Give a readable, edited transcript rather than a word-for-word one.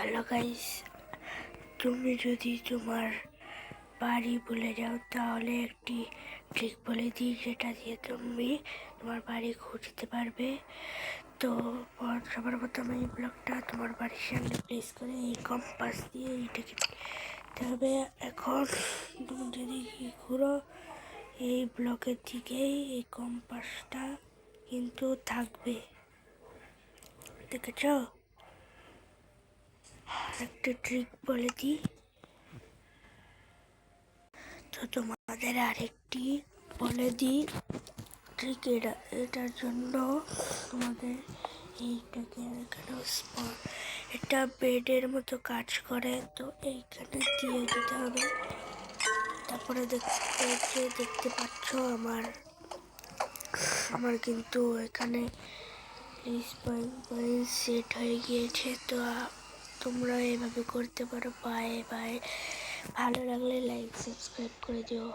Hello guys, তুমি যদি তোমার বাড়ি ভুলে যাও তাহলে একটি ট্রিক বলে দিই, যেটা দিয়ে তুমি তোমার বাড়ি খুঁজতে পারবে। তো সবার প্রথমে এই ব্লকটা তোমার বাড়ির সামনে প্লেস করে এই কম্পাস দিয়ে এইটাকে দিতে হবে। এখন তুমি যদি ঘুরো এই ব্লকের দিকেই এই কম্পাসটা কিন্তু থাকবে, দেখেছ? একটা ট্রিক বলে দিই, তো তোমাদের আরেকটি বলে দিই ট্রিক। এটার জন্য তোমাদের এইটাকে এখানে এটা বেডের মতো কাজ করে, তো এইখানে দিয়ে দিতে হবে। তারপরে দেখতে পাচ্ছ আমার কিন্তু এখানে সেট হয়ে গিয়েছে। তো তোমরা এভাবে করতে পারো। Bye bye. ভালো লাগলে লাইক সাবস্ক্রাইব করে দিও।